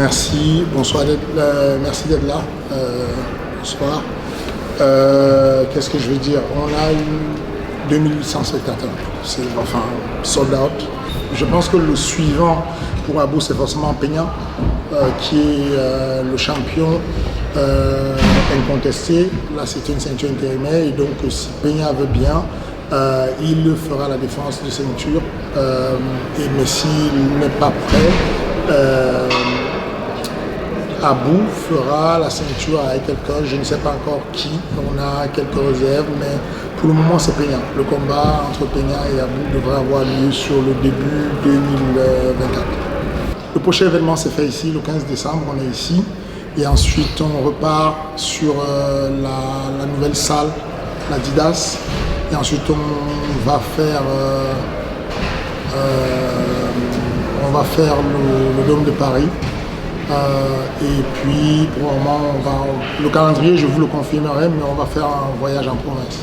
Merci, bonsoir, merci d'être là. Bonsoir. Qu'est-ce que je veux dire? On a eu 2800 spectateurs, c'est enfin sold out. Je pense que le suivant pour Abou, c'est forcément Peña, qui est le champion incontesté. Là, c'est une ceinture intérimaire et donc si Peña veut bien, il fera la défense de ceinture. Mais s'il n'est pas prêt, Abou fera la ceinture avec quelqu'un, je ne sais pas encore qui, on a quelques réserves, mais pour le moment c'est Peña. Le combat entre Peña et Abou devrait avoir lieu sur le début 2024. Le prochain événement s'est fait ici, le 15 décembre, on est ici, et ensuite on repart sur la nouvelle salle, l'Adidas, et ensuite on va faire le Dôme de Paris. Et puis pour le moment, le calendrier, je vous le confirmerai, mais on va faire un voyage en province.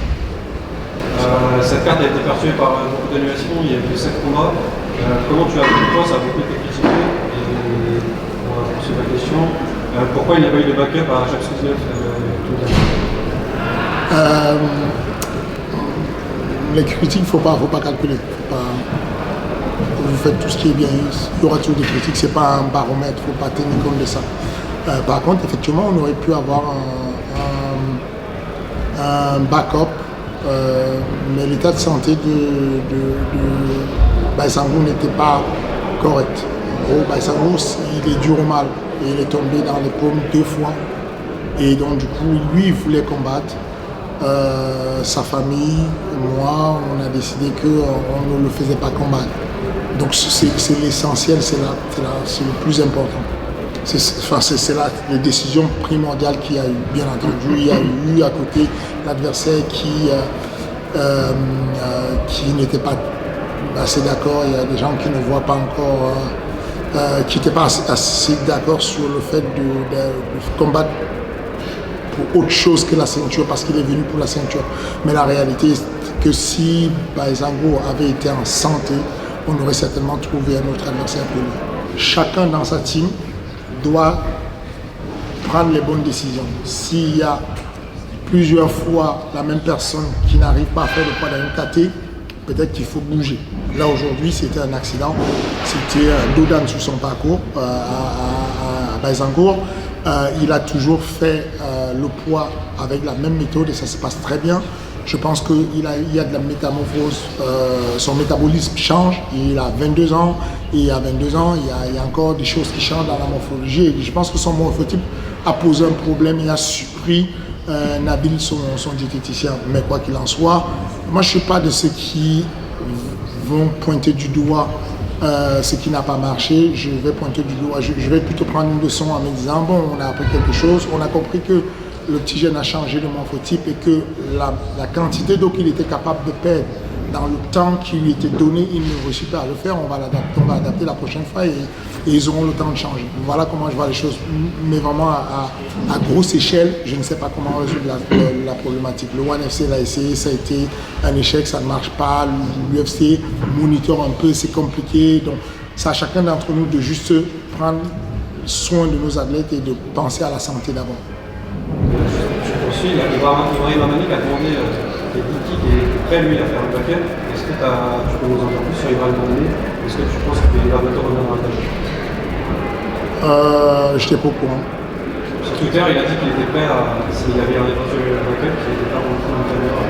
Cette carte a été perçue par beaucoup d'annulations, il y a eu 7 combats. Comment tu as vu toi, ça a beaucoup été critiqué. Et on va poursuivre la question. Pourquoi il n'y a pas eu de backup à chaque soutien Les critiques, il ne faut pas calculer. Vous faites tout ce qui est bien, il y aura toujours des critiques, ce n'est pas un baromètre, il ne faut pas tenir compte de ça. Par contre, effectivement, on aurait pu avoir un backup, mais l'état de santé de Baïsangou n'était pas correct. Baïsangou, il est dur au mal, et il est tombé dans les pommes 2 fois, et donc du coup, lui, il voulait combattre. Sa famille, moi, on a décidé qu'on ne le faisait pas combattre. Donc c'est l'essentiel, c'est le plus important. C'est la décision primordiale qu'il y a eu. Bien entendu, il y a eu à côté l'adversaire qui n'était pas assez d'accord. Il y a des gens qui ne voient pas encore, qui n'étaient pas assez d'accord sur le fait de combattre pour autre chose que la ceinture, parce qu'il est venu pour la ceinture. Mais la réalité est que si Baïsangou avait été en santé, on aurait certainement trouvé un autre adversaire pour lui. Chacun dans sa team doit prendre les bonnes décisions. S'il y a plusieurs fois la même personne qui n'arrive pas à faire le poids d'un KT, peut-être qu'il faut bouger. Là aujourd'hui, c'était un accident, c'était un dos d'âne sur son parcours à Baïsangou. Il a toujours fait le poids avec la même méthode et ça se passe très bien. Je pense qu'il y a de la métamorphose, son métabolisme change, il a 22 ans et à 22 ans, il y a encore des choses qui changent dans la morphologie. Et je pense que son morphotype a posé un problème et a surpris Nabil, son diététicien. Mais quoi qu'il en soit, moi je ne suis pas de ceux qui vont pointer du doigt ce qui n'a pas marché. Je vais pointer du doigt, je vais plutôt prendre une leçon en me disant, bon, on a appris quelque chose, on a compris que le petit jeune a changé de morphotype et que la quantité d'eau qu'il était capable de perdre dans le temps qui lui était donné, il ne réussit pas à le faire. On va adapter la prochaine fois et ils auront le temps de changer. Voilà comment je vois les choses. Mais vraiment à grosse échelle, je ne sais pas comment résoudre la problématique. Le ONE FC l'a essayé, ça a été un échec, ça ne marche pas. L'UFC monitore un peu, c'est compliqué. Donc c'est à chacun d'entre nous de juste prendre soin de nos athlètes et de penser à la santé d'abord. Je poursuis, Ibrahim Mamani a demandé des boutiques et prêt lui à faire un paquet. Est-ce que tu peux nous en dire plus sur Ibrahim Mamani? Est-ce que tu penses que les Ibrahim reviendra à je n'étais pas au courant. Sur Twitter, il a dit qu'il était prêt s'il y avait un éventuel paquet, qu'il n'était pas rentré dans le caméra.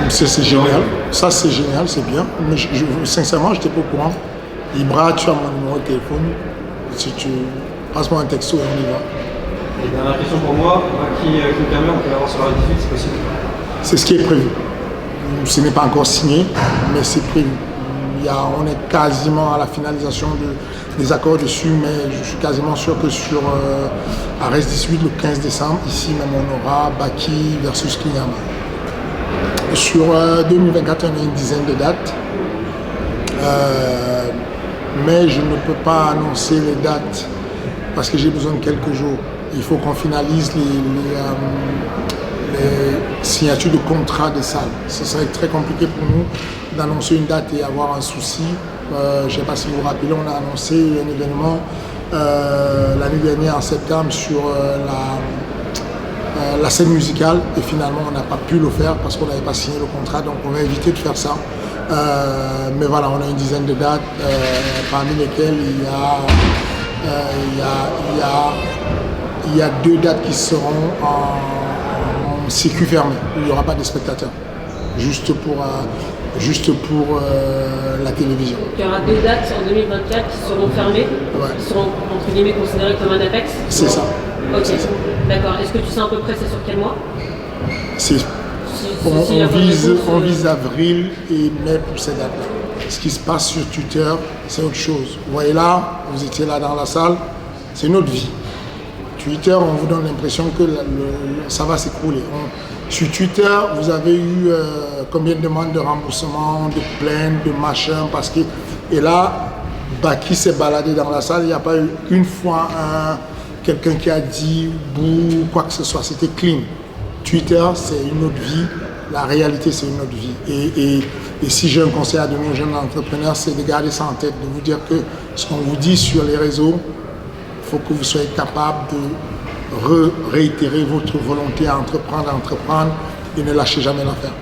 C'est génial, ça c'est génial, c'est bien. Mais sincèrement, je n'étais pas au courant. Ibra, tu as mon numéro de téléphone. Si tu passe-moi un texto et on y va. Et dernière question pour moi, qui me permet, on peut l'avoir sur la 18, c'est possible? C'est ce qui est prévu. Ce n'est pas encore signé, mais c'est prévu. On est quasiment à la finalisation des accords dessus, mais je suis quasiment sûr que sur Ares 18, le 15 décembre, ici même on aura Baki versus Kinyama. Sur 2024, on a une dizaine de dates, mais je ne peux pas annoncer les dates parce que j'ai besoin de quelques jours. Il faut qu'on finalise les signatures de contrat des salles. Ce serait très compliqué pour nous d'annoncer une date et avoir un souci. Je ne sais pas si vous vous rappelez, on a annoncé un événement l'année dernière en septembre sur la scène musicale et finalement on n'a pas pu le faire parce qu'on n'avait pas signé le contrat, donc on va éviter de faire ça. Mais voilà, on a une dizaine de dates parmi lesquelles il y a 2 dates qui seront en circuit fermé, où il n'y aura pas de spectateurs, juste pour la télévision. Il y aura 2 dates en 2024 qui seront fermées, qui seront entre guillemets considérées comme un Apex. C'est ça. Ok, d'accord. Est-ce que tu sais à peu près c'est sur quel mois? On vise avril et mai pour ces dates-là. Ce qui se passe sur Twitter, c'est autre chose. Vous voyez là, vous étiez là dans la salle, c'est notre vie. Twitter, on vous donne l'impression que ça va s'écrouler. Sur Twitter, vous avez eu combien de demandes de remboursement, de plaintes, de machin, parce que... Et là, Baki s'est baladé dans la salle, il n'y a pas eu une fois quelqu'un qui a dit bouh, quoi que ce soit, c'était clean. Twitter, c'est une autre vie, la réalité, c'est une autre vie. Et si j'ai un conseil à donner aux jeunes entrepreneurs, c'est de garder ça en tête, de vous dire que ce qu'on vous dit sur les réseaux, il faut que vous soyez capable de réitérer votre volonté à entreprendre et ne lâchez jamais l'affaire.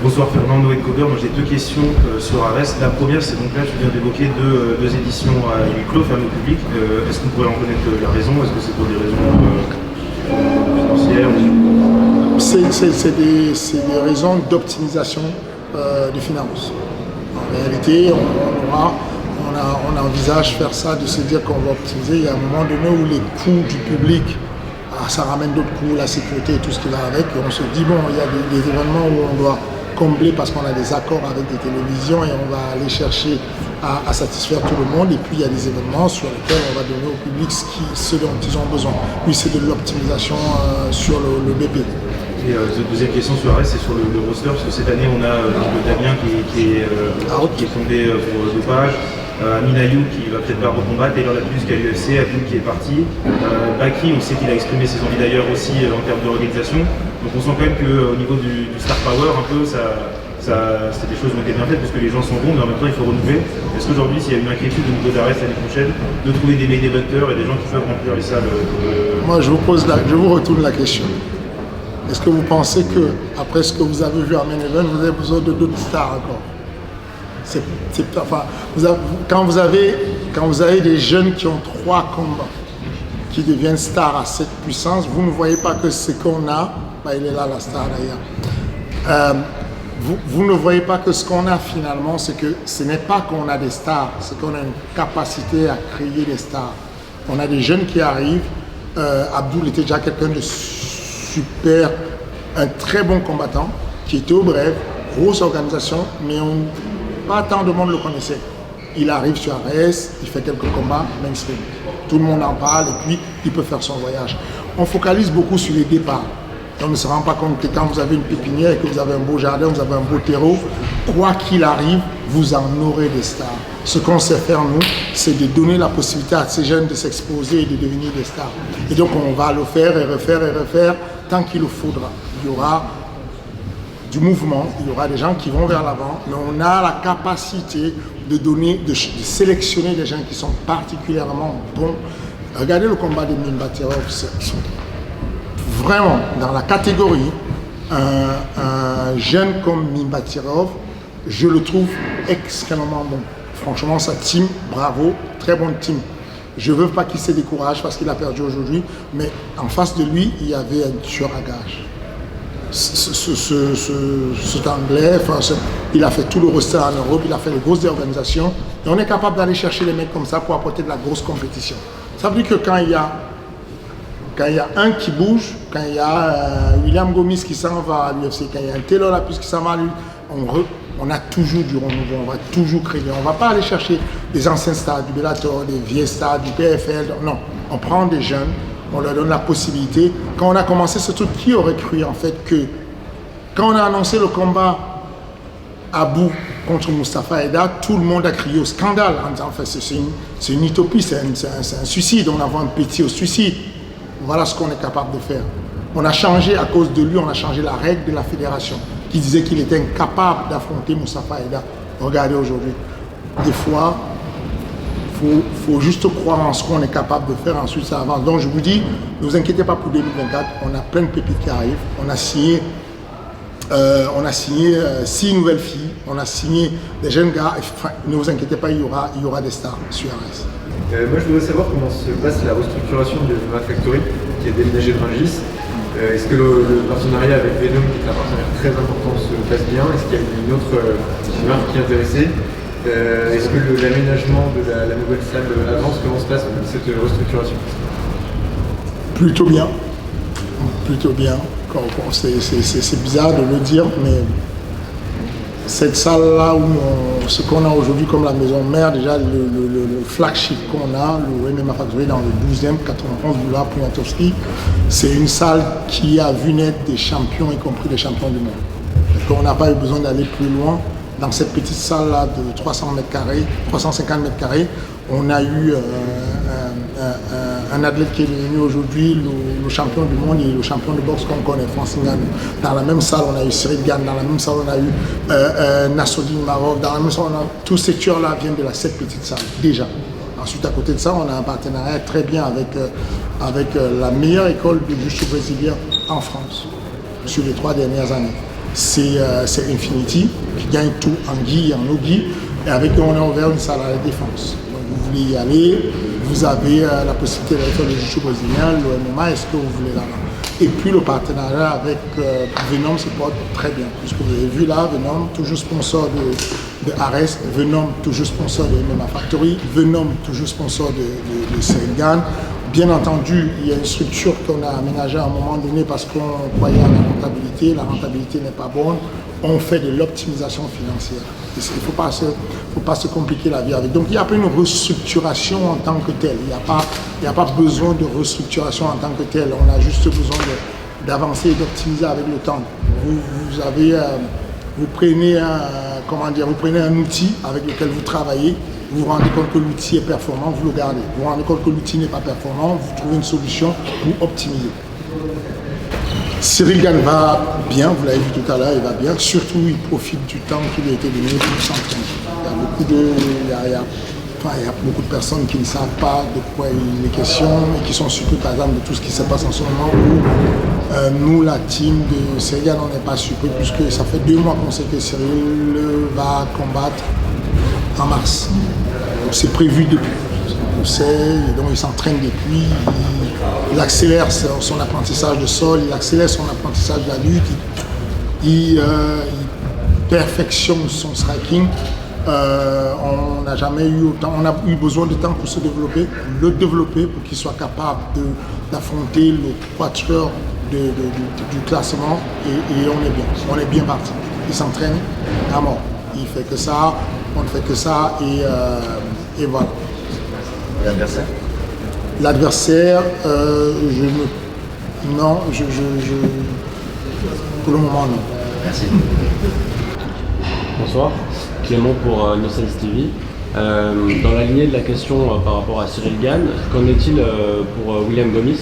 Bonsoir Fernando et Cover, moi j'ai 2 questions sur Ares. La première, c'est donc là tu viens d'évoquer deux éditions à huis clos fermées au public. Est-ce qu'on pourrait en connaître la raison? Est-ce que c'est pour des raisons financières? C'est des raisons d'optimisation des finances. En réalité, on envisage faire ça, de se dire qu'on va optimiser. Il y a un moment donné où les coûts du public, ça ramène d'autres coûts, la sécurité et tout ce qui va avec. Et on se dit, bon, il y a des événements où on doit combler parce qu'on a des accords avec des télévisions et on va aller chercher à satisfaire tout le monde. Et puis il y a des événements sur lesquels on va donner au public ce dont ils ont besoin. Puis c'est de l'optimisation sur le BP. Et deuxième question sur Ares, c'est sur le roster, parce que cette année on a Damien qui est tombé pour dopage, Aminayu qui va peut-être pas recombattre, Taylor Lapus qui a l'UFC, Abdul qui est parti, Baki, on sait qu'il a exprimé ses envies d'ailleurs aussi en termes d'organisation. Donc on sent quand même qu'au niveau du star power, un peu, c'est des choses qui ont été bien faites parce que les gens sont bons, mais en même temps il faut renouveler. Est-ce qu'aujourd'hui, s'il y a une inquiétude au niveau d'Ares l'année prochaine, de trouver des main eventers et des gens qui peuvent remplir les salles Moi je vous retourne la question. Est-ce que vous pensez que, après ce que vous avez vu en main event, vous avez besoin de d'autres stars encore? Quand vous avez des jeunes qui ont 3 combats, qui deviennent stars à cette puissance, vous ne voyez pas que ce qu'on a, il est là la star d'ailleurs, vous ne voyez pas que ce qu'on a finalement, c'est que ce n'est pas qu'on a des stars, c'est qu'on a une capacité à créer des stars. On a des jeunes qui arrivent, Abdul était déjà quelqu'un de super, un très bon combattant, qui était au Bref, grosse organisation, mais pas tant de monde le connaissait. Il arrive sur Ares, il fait quelques combats, mainstream. Tout le monde en parle et puis il peut faire son voyage. On focalise beaucoup sur les départs. On ne se rend pas compte que quand vous avez une pépinière et que vous avez un beau jardin, vous avez un beau terreau, quoi qu'il arrive, vous en aurez des stars. Ce qu'on sait faire, nous, c'est de donner la possibilité à ces jeunes de s'exposer et de devenir des stars. Et donc, on va le faire et refaire tant qu'il le faudra. Il y aura du mouvement, il y aura des gens qui vont vers l'avant, mais on a la capacité de sélectionner des gens qui sont particulièrement bons. Regardez le combat de Mimbatirov, vraiment, dans la catégorie, un jeune comme Mimbatirov, je le trouve extrêmement bon. Franchement, sa team, bravo, très bonne team. Je ne veux pas qu'il se décourage parce qu'il a perdu aujourd'hui, mais en face de lui, il y avait un tueur à gages. Cet Anglais, il a fait tout le roster en Europe, il a fait les grosses organisations, et on est capable d'aller chercher les mecs comme ça pour apporter de la grosse compétition. Ça veut dire que quand il y a un qui bouge, quand il y a William Gomis qui s'en va à l'UFC, quand il y a un Taylor Lapus qui s'en va à lui, on a toujours du renouveau, on va toujours créer. On ne va pas aller chercher des anciens stars du Bellator, des vieux stars du PFL. Non, on prend des jeunes, on leur donne la possibilité. Quand on a commencé ce truc, qui aurait cru en fait que quand on a annoncé le combat Abou contre Mustafa Eda, tout le monde a crié au scandale en disant en fait, c'est une utopie, c'est un suicide, on envoie un petit au suicide. Voilà ce qu'on est capable de faire. On a changé, à cause de lui, on a changé la règle de la fédération. qui disait qu'il était incapable d'affronter Moustapha Aida. Regardez aujourd'hui. Des fois, faut juste croire en ce qu'on est capable de faire, ensuite ça avance. Donc je vous dis, ne vous inquiétez pas pour 2024, on a plein de pépites qui arrivent, on a signé 6 nouvelles filles, on a signé des jeunes gars, enfin, ne vous inquiétez pas, il y aura des stars sur RS. Moi je voudrais savoir comment se passe la restructuration de Ma Factory qui est déménagé de Rungis. Est-ce que le partenariat avec Venom, qui est un partenaire très important, se passe bien? Est-ce qu'il y a une autre marque qui est intéressée? Est-ce que l'aménagement de la nouvelle salle avance? Comment se passe cette restructuration? Plutôt bien. Plutôt bien. C'est bizarre de le dire, mais cette salle-là, ce qu'on a aujourd'hui comme la maison mère, déjà le flagship qu'on a, le MMA Factory dans le 12e, 91 boulevard Poniatowski, c'est une salle qui a vu naître des champions, y compris des champions du monde. Donc on n'a pas eu besoin d'aller plus loin. Dans cette petite salle-là de 300 mètres carrés, 350 mètres carrés, on a eu un athlète qui est devenu aujourd'hui le champion du monde et le champion de boxe qu'on connaît, Francis Ngannou. Dans la même salle, on a eu Cyril Gane, dans la même salle, on a eu Nassoudine Marov, dans la même salle, tout ce secteur-là vient de cette petite salle, déjà. Ensuite, à côté de ça, on a un partenariat très bien avec la meilleure école de jiu-jitsu brésilien en France, sur les 3 dernières années. C'est Infinity, qui gagne tout en gi et en no-gi, et avec eux, on a ouvert une salle à la Défense. Donc, vous voulez y aller, vous avez la possibilité d'aller faire le jiu-jitsu brésilien, le MMA, est-ce que vous voulez là-bas? Et puis le partenariat avec Venom se porte très bien, puisque vous avez vu là, Venom, toujours sponsor de Ares, Venom, toujours sponsor de MMA Factory, Venom, toujours sponsor de Cyril Gane. Bien entendu, il y a une structure qu'on a aménagée à un moment donné parce qu'on croyait à la rentabilité n'est pas bonne, on fait de l'optimisation financière. Il ne faut pas se compliquer la vie avec. Donc il n'y a pas une restructuration en tant que telle, il n'y a pas besoin de restructuration en tant que telle, on a juste besoin d'avancer et d'optimiser avec le temps. Vous prenez un outil avec lequel vous travaillez, vous vous rendez compte que l'outil est performant, vous le gardez. Vous vous rendez compte que l'outil n'est pas performant, vous trouvez une solution pour optimiser. Cyril Gane va bien, vous l'avez vu tout à l'heure, il va bien. Surtout, il profite du temps qui lui a été donné pour s'entraîner. Il y a beaucoup de personnes qui ne savent pas de quoi il est question et qui sont surtout par exemple de tout ce qui se passe en ce moment où nous, la team de Cyril Gane, on n'est pas surpris puisque ça fait 2 mois qu'on sait que Cyril va combattre en mars. C'est prévu depuis. On sait, donc il s'entraîne depuis, il accélère son apprentissage de sol, il accélère son apprentissage de la lutte, il perfectionne son striking. On n'a jamais eu autant, on a eu besoin de temps pour se développer, le développer pour qu'il soit capable d'affronter le quatuor du classement et on est bien parti. Il s'entraîne à mort, il fait que ça, on ne fait que ça et voilà. L'adversaire? L'adversaire, pour le moment non. Merci. Bonsoir, Clément pour Nosalis TV. Dans la lignée de la question par rapport à Cyril Gane, qu'en est-il pour William Gomis?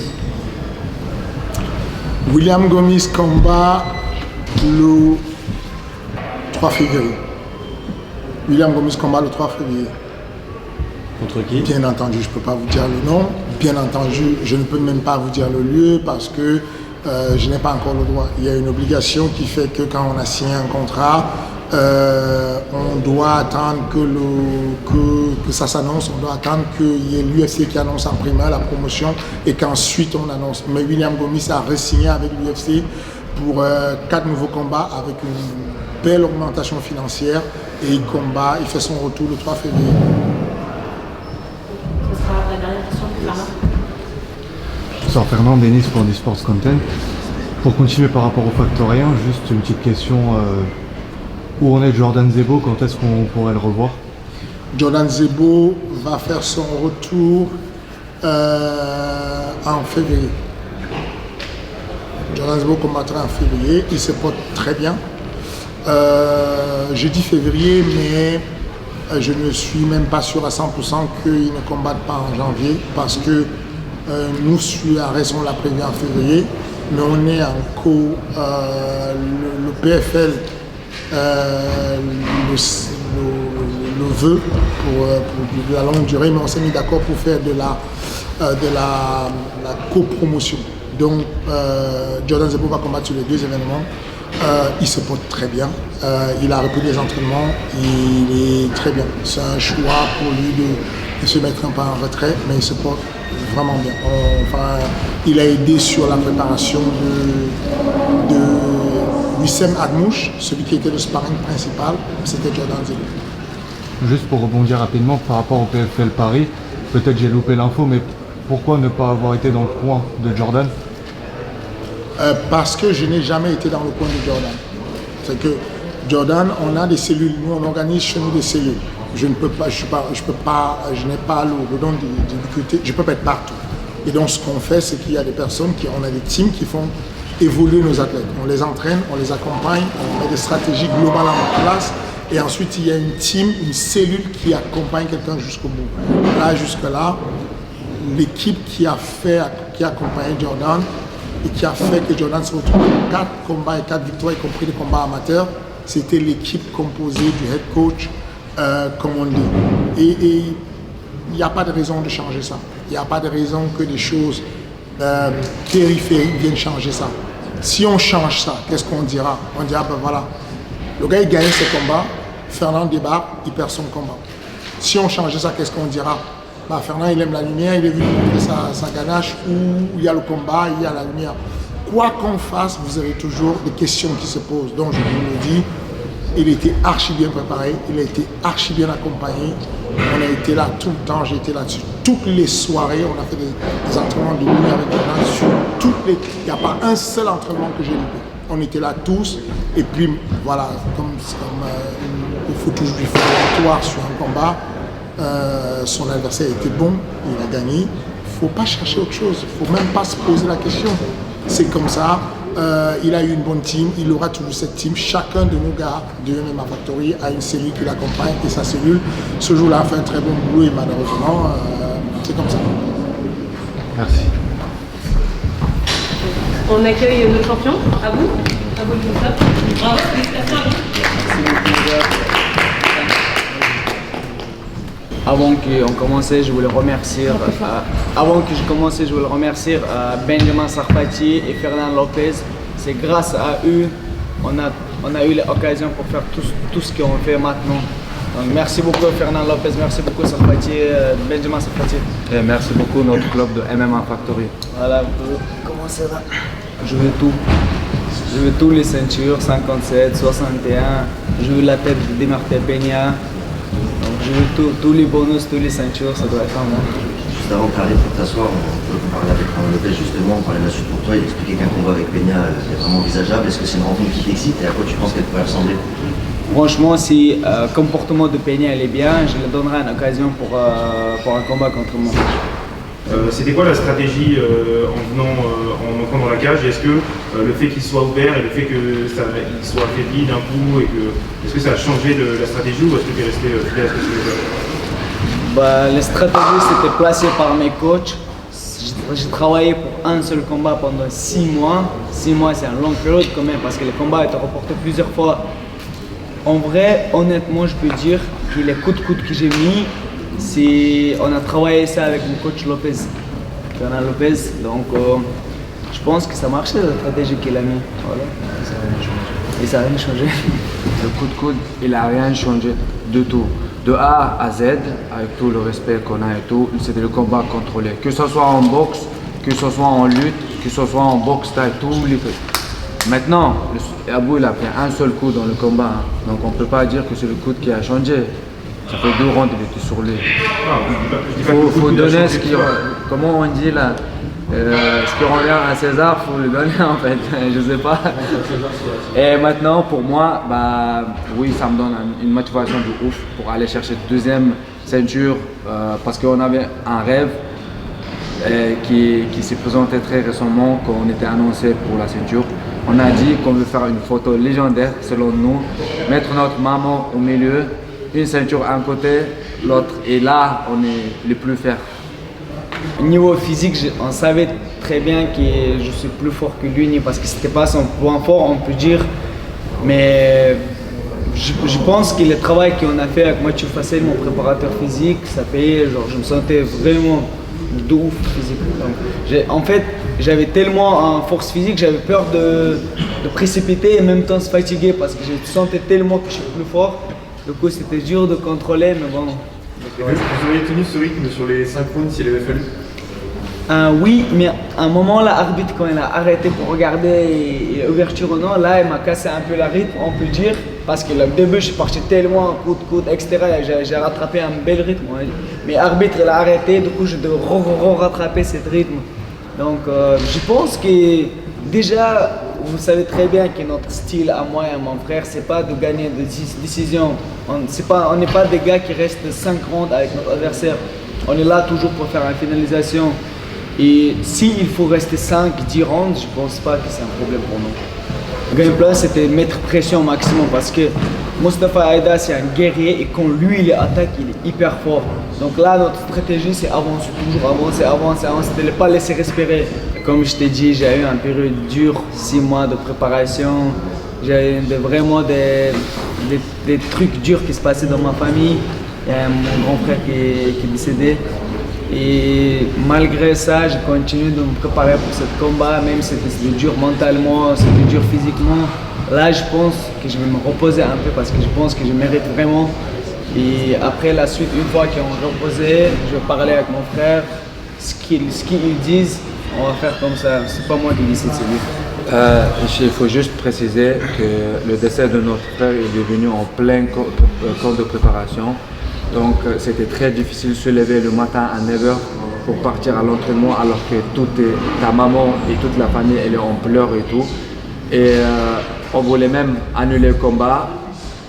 William Gomis combat le 3 février. William Gomis combat le 3 février. Contre qui? Bien entendu, je ne peux pas vous dire le nom. Bien entendu, je ne peux même pas vous dire le lieu parce que je n'ai pas encore le droit. Il y a une obligation qui fait que quand on a signé un contrat, on doit attendre que ça s'annonce, on doit attendre qu'il y ait l'UFC qui annonce en primaire la promotion et qu'ensuite on annonce. Mais William Gomis a re-signé avec l'UFC pour 4 nouveaux combats avec une belle augmentation financière et il fait son retour le 3 février. La dernière question pour Fernand. Bonsoir Fernand, Denis pour Sports Content. Pour continuer par rapport au Factory 1, juste une petite question. Où en est Jordan Zebo? Quand est-ce qu'on pourrait le revoir? Jordan Zebo va faire son retour en février. Jordan Zebo combattra en février. Il se porte très bien. J'ai dit février, mais je ne suis même pas sûr à 100% qu'il ne combatte pas en janvier parce que nous, sur Ares, on l'a prévu en février. mais on est en le PFL le veut pour de la longue durée, mais on s'est mis d'accord pour faire de la copromotion. Donc Jordan Zebo va combattre sur les 2 événements. Il se porte très bien, il a repris les entraînements, il est très bien. C'est un choix pour lui de se mettre un peu en retrait, mais il se porte vraiment bien. Il a aidé sur la préparation de Wissem Admouche, celui qui était le sparring principal, c'était Jordan Zebo. Juste pour rebondir rapidement par rapport au PFL Paris, peut-être j'ai loupé l'info, mais pourquoi ne pas avoir été dans le coin de Jordan? Parce que je n'ai jamais été dans le coin de Jordan. C'est que Jordan, on a des cellules, nous on organise chez nous des cellules. Je n'ai pas le don de difficulté, je ne peux pas être partout. Et donc ce qu'on fait, c'est qu'il y a des personnes, on a des teams qui font évoluer nos athlètes. On les entraîne, on les accompagne, on met des stratégies globales en place. Et ensuite, il y a une team, une cellule qui accompagne quelqu'un jusqu'au bout. Là, jusque-là, l'équipe qui a accompagné Jordan et qui a fait que Jordan se retrouve avec 4 combats et 4 victoires, y compris les combats amateurs, c'était l'équipe composée du head coach, comme on dit. Et il n'y a pas de raison de changer ça. Il n'y a pas de raison que des choses périphériques viennent changer ça. Si on change ça, qu'est-ce qu'on dira? On dira, ben voilà, le gars il gagne ses combats, Fernand débarque, il perd son combat. Si on changeait ça, qu'est-ce qu'on dira? Bah, Fernand il aime la lumière, il est venu montrer sa ganache, où il y a le combat, il y a la lumière. Quoi qu'on fasse, vous avez toujours des questions qui se posent. Donc je vous le dis, il était archi bien préparé, il a été archi bien accompagné. On a été là tout le temps, j'ai été là-dessus. Toutes les soirées, on a fait des entraînements de nuit avec Jordan sur toutes les... Il n'y a pas un seul entraînement que j'ai loupé. On était là tous, et puis voilà, il faut toujours une victoire sur un combat. Son adversaire était bon, il a gagné. Il ne faut pas chercher autre chose, il ne faut même pas se poser la question. C'est comme ça, il a eu une bonne team, il aura toujours cette team. Chacun de nos gars de MMA Factory a une cellule qui l'accompagne et sa cellule, ce jour-là, a fait un très bon boulot et malheureusement, c'est comme ça. Merci. On accueille notre champion, à vous le tout. Bravo, félicitations à vous. Avant qu'on commence, je voulais remercier, Benjamin Sarfati et Fernand Lopez. C'est grâce à eux on a eu l'occasion pour faire tout ce qu'on fait maintenant. Donc merci beaucoup Fernand Lopez, merci beaucoup Sarfati, Benjamin Sarfati. Et merci beaucoup notre club de MMA Factory. Voilà, vous pouvez commencer là. Je veux tout. Je veux tous les ceintures, 57, 61. Je veux la tête de Martin Peña. Donc je veux tous les bonus, tous les ceintures, ça doit être à moi. Juste avant que tu arrives pour t'asseoir, on peut parler avec Fernand Lopez justement, on parlait de la suite pour toi, il expliquait qu'un combat avec Peña est vraiment envisageable. Est-ce que c'est une rencontre qui t'excite et à quoi tu penses qu'elle pourrait ressembler? Franchement, si le comportement de Peña elle est bien, je lui donnerai une occasion pour un combat contre moi. C'était quoi la stratégie en entrant dans la cage? Est-ce que le fait qu'il soit ouvert et le fait qu'il soit affaibli d'un coup, est-ce que ça a changé la stratégie ou est-ce que tu es resté fidèle à ce que tu veux faire? Les stratégies c'était placé par mes coachs. J'ai travaillé pour un seul combat pendant 6 mois. 6 mois c'est une longue période quand même parce que les combats étaient reportés plusieurs fois. En vrai, honnêtement, je peux dire que les coups de coude que j'ai mis, on a travaillé ça avec mon coach Lopez, Fernand Lopez. Donc, je pense que ça marchait la stratégie qu'il a mis. Voilà. Et ça n'a rien changé. Le coup de coude, il n'a rien changé du tout. De A à Z, avec tout le respect qu'on a et tout, c'était le combat contrôlé. Que ce soit en boxe, que ce soit en lutte, que ce soit en boxe style, tous les trucs. Maintenant, Abou il a pris un seul coup dans le combat, hein. Donc on ne peut pas dire que c'est le coup qui a changé. Ça fait 2 rounds, il était sur lui. Il faut donner ce qui... Comment on dit là, ce qui revient à César, il faut le donner en fait, je sais pas. Et maintenant pour moi, oui ça me donne une motivation de ouf pour aller chercher deuxième ceinture parce qu'on avait un rêve qui s'est présenté très récemment quand on était annoncé pour la ceinture. On a dit qu'on veut faire une photo légendaire selon nous, mettre notre maman au milieu, une ceinture à un côté, l'autre, et là on est les plus fiers. Niveau physique, on savait très bien que je suis plus fort que lui, parce que c'était pas son point fort, on peut dire. Mais je pense que le travail qu'on a fait avec Mathieu Fassel, mon préparateur physique, ça payait. Genre, je me sentais vraiment de ouf physique. Donc, en fait, j'avais tellement en force physique, j'avais peur de précipiter et en même temps se fatiguer parce que je sentais tellement que je suis plus fort. Du coup, c'était dur de contrôler, mais bon. Vous auriez tenu ce rythme sur les 5 rounds s'il avait fallu? Oui, mais à un moment, l'arbitre, quand il a arrêté pour regarder l'ouverture ou non, là, il m'a cassé un peu le rythme, on peut dire. Parce que au début, je suis parti tellement coup de coude, etc. J'ai rattrapé un bel rythme. Mais l'arbitre, il a arrêté, du coup, je dois rattraper ce rythme. Donc, je pense que déjà, vous savez très bien que notre style à moi et à mon frère, c'est pas de gagner des décisions. On n'est pas des gars qui restent 5 rounds avec notre adversaire. On est là toujours pour faire une finalisation. Et s'il faut rester 5-10 rounds, je pense pas que c'est un problème pour nous. Le game plan, c'était mettre pression au maximum parce que Mostafa Aida, c'est un guerrier et quand lui il attaque, il est hyper fort. Donc là, notre stratégie, c'est avancer, toujours avancer, de ne pas laisser respirer. Comme je t'ai dit, j'ai eu une période dure, 6 mois de préparation. J'ai vraiment des trucs durs qui se passaient dans ma famille. Il y a mon grand frère qui est décédé. Et malgré ça, je continue de me préparer pour ce combat, même si c'était dur mentalement, c'était dur physiquement. Là, je pense que je vais me reposer un peu parce que je pense que je mérite vraiment. Et après la suite, une fois qu'on est reposé, je vais parler avec mon frère. Ce qu'ils disent, on va faire comme ça. C'est pas moi qui décide, c'est lui. Il faut juste préciser que le décès de notre frère est devenu en plein cours de préparation. Donc c'était très difficile de se lever le matin à 9h pour partir à l'entraînement alors que ta maman et toute la famille elle est en pleurs et tout. Et on voulait même annuler le combat.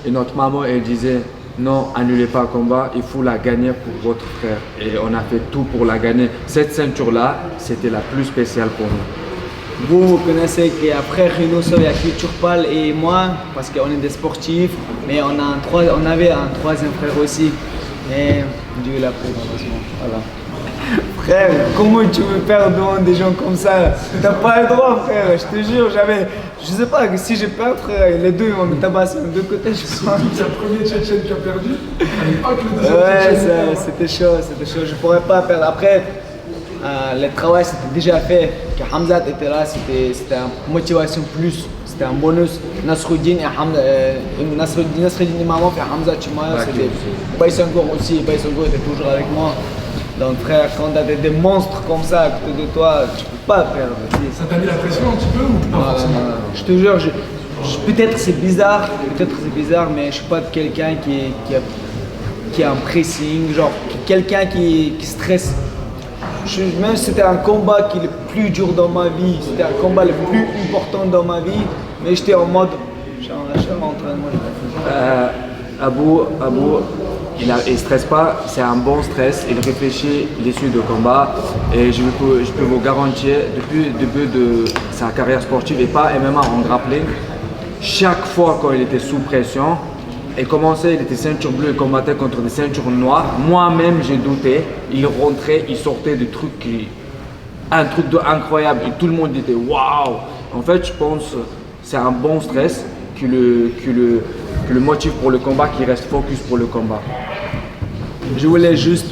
Et notre maman elle disait non, annulez pas le combat, il faut la gagner pour votre frère. Et on a fait tout pour la gagner. Cette ceinture-là, c'était la plus spéciale pour nous. Vous connaissez qu'après Rino, il y a Culture Pal et moi, parce qu'on est des sportifs, mais on avait un troisième frère aussi. Et Dieu l'a pris, voilà. Frère, comment tu veux perdre devant des gens comme ça? T'as pas le droit, frère, je te jure, je sais pas, si je perds, frère, les deux ils vont me tabasser de deux côtés, je pense. C'est le premier Tchétchène qui a perdu, à l'époque le deuxième Ouais, c'était chaud, je pourrais pas perdre. Après, le travail c'était déjà fait, que Hamzat était là, c'était une motivation plus, c'était un bonus. Nasruddin et Maman et Hamzat Chimaya, c'était Baïsangour aussi, Baïsangour était toujours avec moi. Donc frère, quand tu as des monstres comme ça à côté de toi, tu peux pas perdre. Ça t'a mis la pression un petit peu ou pas forcément? Je te jure, peut-être c'est bizarre, mais je suis pas quelqu'un qui a un pressing, genre quelqu'un qui stresse. Même si c'était un combat qui est le plus dur dans ma vie, c'était un combat le plus important dans ma vie, mais j'étais en mode, je suis en entraînement. Abou, il ne stresse pas, c'est un bon stress, il réfléchit l'issue du combat et je peux vous garantir, depuis le début de sa carrière sportive et pas MMA en grappling, chaque fois quand il était sous pression, il était ceinture bleue, il combattait contre des ceintures noires, moi-même j'ai douté, il rentrait, il sortait des trucs un truc incroyable et tout le monde disait waouh. En fait, je pense que c'est un bon stress que le motif pour le combat, qui reste focus pour le combat. Je voulais juste,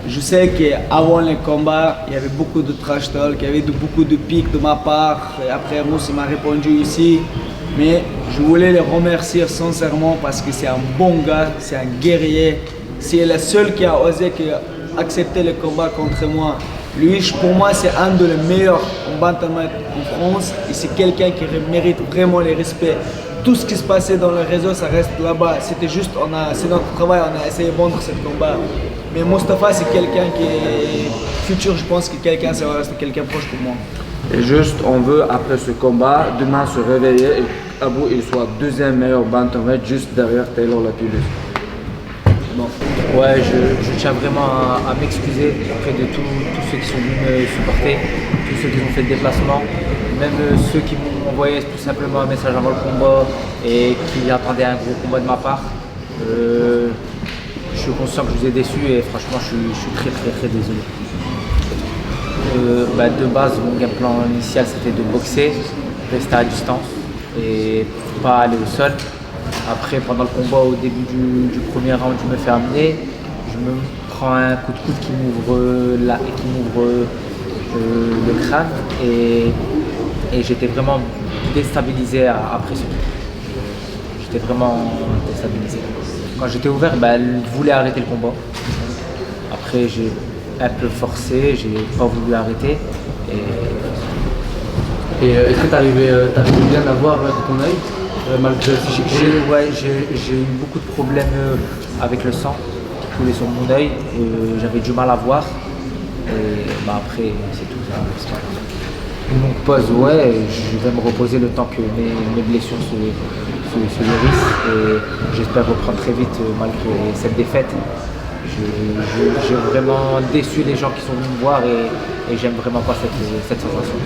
je sais qu'avant le combat, il y avait beaucoup de trash talk, il y avait beaucoup de pics de ma part. Et après, Moussa m'a répondu ici. Mais je voulais les remercier sincèrement parce que c'est un bon gars, c'est un guerrier. C'est le seul qui a osé accepter le combat contre moi. Lui, pour moi, c'est un des meilleurs combattants en France et c'est quelqu'un qui mérite vraiment le respect. Tout ce qui se passait dans le réseau, ça reste là-bas. C'était juste, c'est notre travail, on a essayé de vendre ce combat. Mais Mostafa, c'est quelqu'un qui est futur, je pense que ça va rester quelqu'un proche pour moi. Et juste, on veut, après ce combat, demain se réveiller et Abou il soit deuxième meilleur bantamweight juste derrière Taylor Lapillus. Bon. Ouais, je tiens vraiment à m'excuser auprès de tous ceux qui sont venus me supporter, tous ceux qui ont fait le déplacement, même ceux qui m'ont envoyé tout simplement un message avant le combat et qui attendaient un gros combat de ma part. Je suis conscient que je vous ai déçus et franchement je suis très désolé. De base, mon game plan initial c'était de boxer, rester à distance et pas aller au sol. Après, pendant le combat, au début du premier round, je me fais amener, je me prends un coup de coude qui m'ouvre le crâne et j'étais vraiment déstabilisé après ce coup. J'étais vraiment déstabilisé. Quand j'étais ouvert, elle voulait arrêter le combat. Après, j'ai un peu forcé, j'ai pas voulu arrêter. Et est-ce que tu arrivais bien à voir de ton œil malgré J'ai eu beaucoup de problèmes avec le sang qui coulait sur mon œil. J'avais du mal à voir. Et après, c'est tout ça. Donc pause, je vais me reposer le temps que mes blessures se guérissent. Et j'espère reprendre très vite malgré cette défaite. J'ai vraiment déçu les gens qui sont venus me voir et j'aime vraiment pas cette sensation.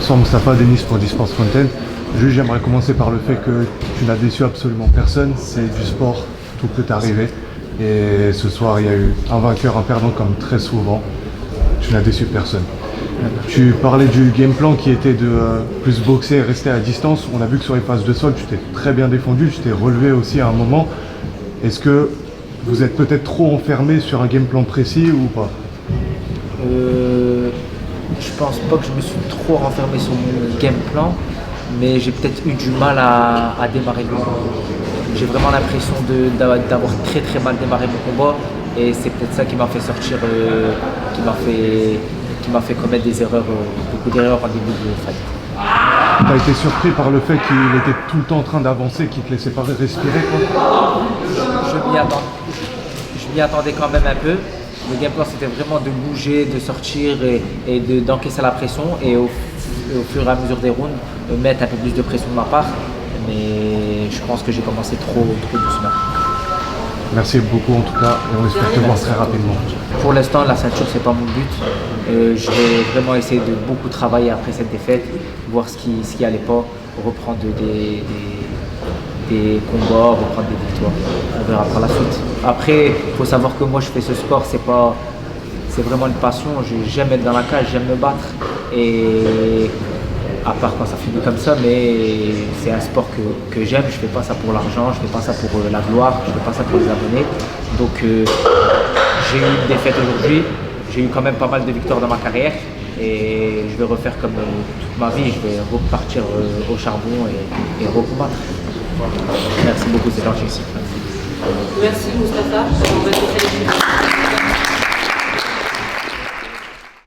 Sans Moustapha, Denis pour Disports Content. Juste, j'aimerais commencer par le fait que tu n'as déçu absolument personne. C'est du sport, tout peut arriver. Et ce soir, il y a eu un vainqueur, un perdant comme très souvent. Tu n'as déçu personne. Tu parlais du game plan qui était de plus boxer et rester à distance. On a vu que sur les phases de sol, tu t'es très bien défendu, tu t'es relevé aussi à un moment. Est-ce que vous êtes peut-être trop enfermé sur un game plan précis ou pas? Je pense pas que je me suis trop renfermé sur mon game plan, mais j'ai peut-être eu du mal à démarrer le combat. J'ai vraiment l'impression d'avoir très très mal démarré mon combat et c'est peut-être ça qui m'a fait sortir, qui m'a fait commettre des erreurs, beaucoup d'erreurs en début de fight. Tu as été surpris par le fait qu'il était tout le temps en train d'avancer, qu'il ne te laissait pas respirer quoi? Je m'y attendais quand même un peu. Le game plan c'était vraiment de bouger, de sortir et d'encaisser la pression et au fur et à mesure des rounds mettre un peu plus de pression de ma part. Mais je pense que j'ai commencé trop doucement. Merci beaucoup en tout cas et on espère te voir très rapidement. Pour l'instant la ceinture c'est pas mon but. Je vais vraiment essayer de beaucoup travailler après cette défaite, voir ce qui allait pas, reprendre des combats, reprendre des victoires. On verra par la suite. Après, il faut savoir que moi je fais ce sport, c'est vraiment une passion. J'aime être dans la cage, j'aime me battre. Et à part quand ça finit comme ça, mais c'est un sport que j'aime. Je fais pas ça pour l'argent, je fais pas ça pour la gloire, je fais pas ça pour les abonnés. Donc j'ai eu une défaite aujourd'hui. J'ai eu quand même pas mal de victoires dans ma carrière. Et je vais refaire comme toute ma vie, je vais repartir au charbon et recombattre. Merci beaucoup, c'est gentil. Merci Moustapha.